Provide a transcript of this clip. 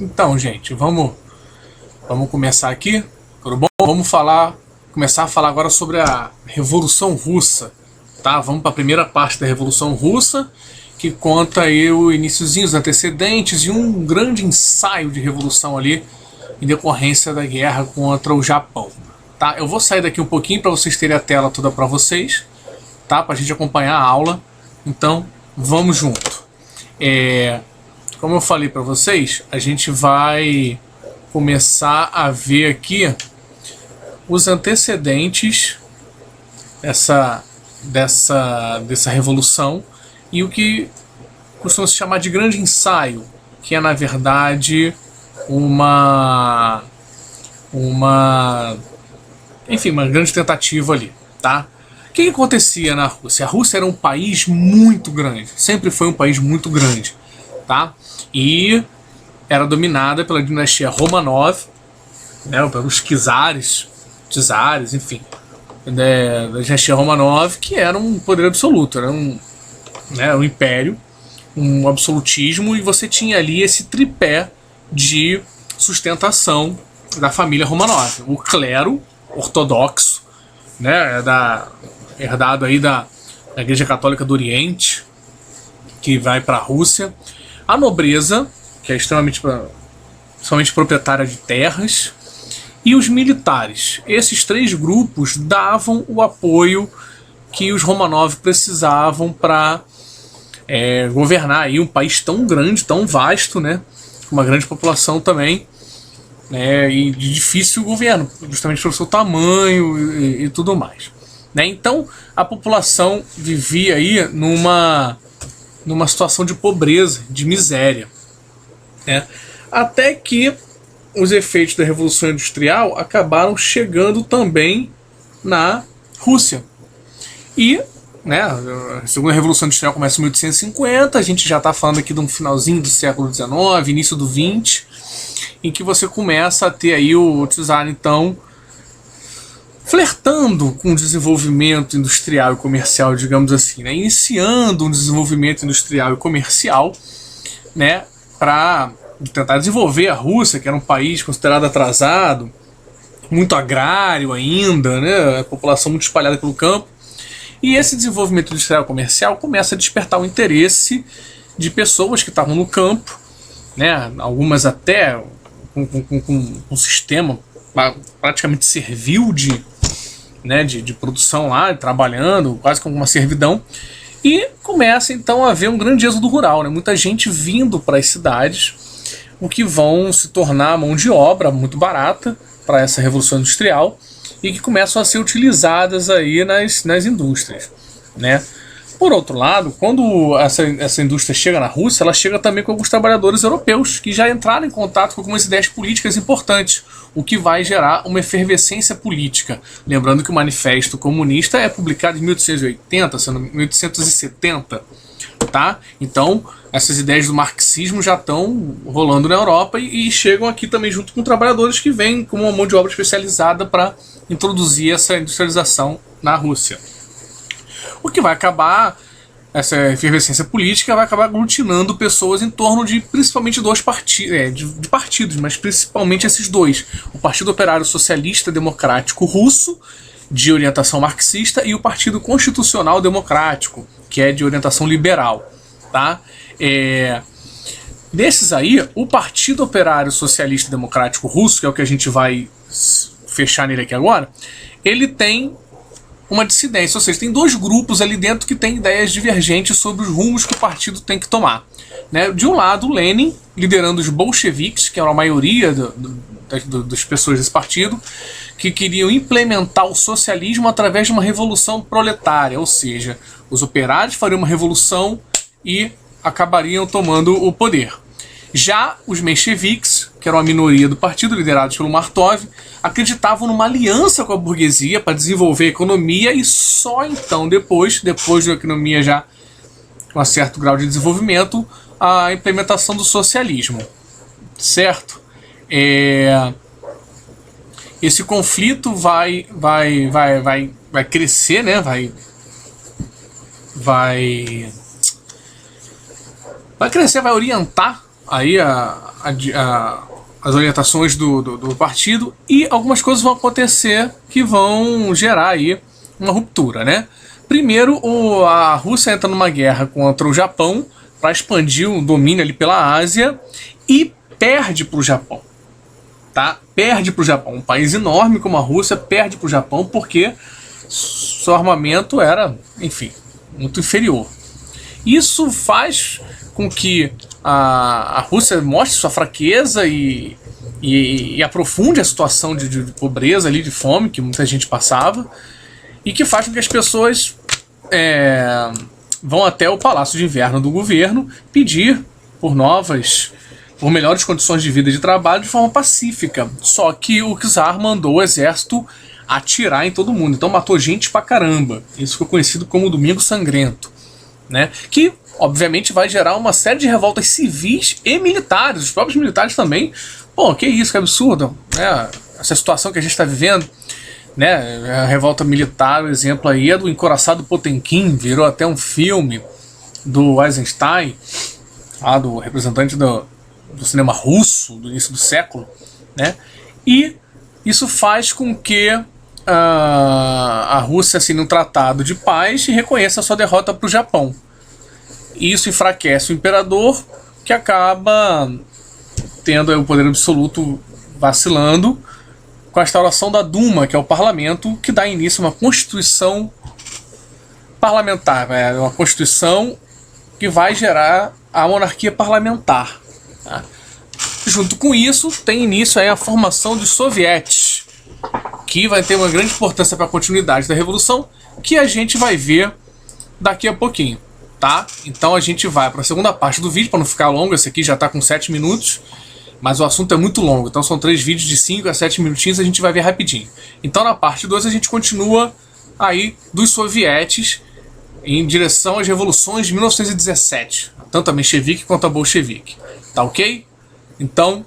Então, gente, vamos começar aqui, tudo bom? Começar a falar agora sobre a Revolução Russa, tá? Vamos para a primeira parte da Revolução Russa, que conta aí o iniciozinho, os antecedentes e um grande ensaio de revolução ali em decorrência da guerra contra o Japão, tá? Eu vou sair daqui um pouquinho para vocês terem a tela toda para vocês, tá? Para a gente acompanhar a aula. Então, vamos junto. Como eu falei para vocês, a gente vai começar a ver aqui os antecedentes dessa revolução e o que costuma se chamar de grande ensaio, que é na verdade uma grande tentativa ali, tá? O que acontecia na Rússia? A Rússia era um país muito grande, sempre foi um país muito grande, tá? E era dominada pela dinastia Romanov, né, pelos czares, enfim, da dinastia Romanov, que era um poder absoluto, era um império, um absolutismo, e você tinha ali esse tripé de sustentação da família Romanov. O clero ortodoxo, né, herdado aí da Igreja Católica do Oriente, que vai para a Rússia. A nobreza, que é extremamente proprietária de terras, e os militares. Esses três grupos davam o apoio que os Romanov precisavam para governar aí um país tão grande, tão vasto, né, com uma grande população também, e de difícil governo, justamente pelo seu tamanho e tudo mais, né? Então a população vivia aí numa situação de pobreza, de miséria, né? Até que os efeitos da Revolução Industrial acabaram chegando também na Rússia. E, né, a Segunda Revolução Industrial começa em 1850, a gente já está falando aqui de um finalzinho do século XIX, início do XX, em que você começa a ter aí o czar, então, flertando com o desenvolvimento industrial e comercial, digamos assim, né? Iniciando um desenvolvimento industrial e comercial, né, para tentar desenvolver a Rússia, que era um país considerado atrasado, muito agrário ainda, né, a população muito espalhada pelo campo. E esse desenvolvimento industrial e comercial começa a despertar o interesse de pessoas que estavam no campo, né, algumas até com um sistema praticamente servil de produção lá, trabalhando, quase como uma servidão, e começa então a haver um grande êxodo rural, né? Muita gente vindo para as cidades, o que vão se tornar mão de obra muito barata para essa revolução industrial e que começam a ser utilizadas aí nas indústrias, né? Por outro lado, quando essa indústria chega na Rússia, ela chega também com alguns trabalhadores europeus que já entraram em contato com algumas ideias políticas importantes, o que vai gerar uma efervescência política. Lembrando que o Manifesto Comunista é publicado em 1880, sendo 1870, tá? Então, essas ideias do marxismo já estão rolando na Europa e chegam aqui também junto com trabalhadores que vêm com uma mão de obra especializada para introduzir essa industrialização na Rússia. O que vai acabar, essa efervescência política vai acabar aglutinando pessoas em torno de principalmente dois partidos, mas principalmente esses dois. O Partido Operário Socialista Democrático Russo, de orientação marxista, e o Partido Constitucional Democrático, que é de orientação liberal, tá? Desses aí, o Partido Operário Socialista Democrático Russo, que é o que a gente vai fechar nele aqui agora, ele tem uma dissidência, ou seja, tem dois grupos ali dentro que têm ideias divergentes sobre os rumos que o partido tem que tomar, né? De um lado, Lenin, liderando os bolcheviques, que eram a maioria das pessoas desse partido, que queriam implementar o socialismo através de uma revolução proletária, ou seja, os operários fariam uma revolução e acabariam tomando o poder. Já os mencheviques, que eram a minoria do partido, liderados pelo Martov, acreditavam numa aliança com a burguesia para desenvolver a economia e só então, depois da economia já com um certo grau de desenvolvimento, a implementação do socialismo. Certo? Esse conflito vai crescer, né? Vai crescer, vai orientar aí as orientações do partido, e algumas coisas vão acontecer que vão gerar aí uma ruptura, né? Primeiro, a Rússia entra numa guerra contra o Japão para expandir o domínio ali pela Ásia e perde para o Japão. Tá? Perde para o Japão. Um país enorme como a Rússia perde para o Japão porque seu armamento era, enfim, muito inferior. Isso faz com que a Rússia mostre sua fraqueza e aprofunde a situação de pobreza ali, de fome que muita gente passava, e que faz com que as pessoas vão até o Palácio de Inverno do governo pedir por melhores condições de vida e de trabalho de forma pacífica. Só que o czar mandou o exército atirar em todo mundo, então matou gente pra caramba. Isso ficou conhecido como o Domingo Sangrento, né? Que obviamente vai gerar uma série de revoltas civis e militares. Os próprios militares também. Pô, que isso, que absurdo, né? Essa situação que a gente está vivendo, né? A revolta militar, o exemplo aí é do Encoraçado Potemkin, virou até um filme do Eisenstein, lá do representante do cinema russo do início do século, né? E isso faz com que a Rússia assine um tratado de paz e reconheça a sua derrota para o Japão. Isso enfraquece o imperador, que acaba tendo o poder absoluto vacilando, com a instauração da Duma, que é o parlamento, que dá início a uma constituição parlamentar, uma constituição que vai gerar a monarquia parlamentar. Tá? Junto com isso, tem início aí a formação de sovietes, que vai ter uma grande importância para a continuidade da revolução, que a gente vai ver daqui a pouquinho. Tá? Então a gente vai para a segunda parte do vídeo, para não ficar longo. Esse aqui já está com 7 minutos, mas o assunto é muito longo, então são 3 vídeos de 5 a 7 minutinhos, a gente vai ver rapidinho. Então na parte 2 a gente continua aí dos sovietes em direção às revoluções de 1917, tanto a menchevique quanto a bolchevique. Tá ok? Então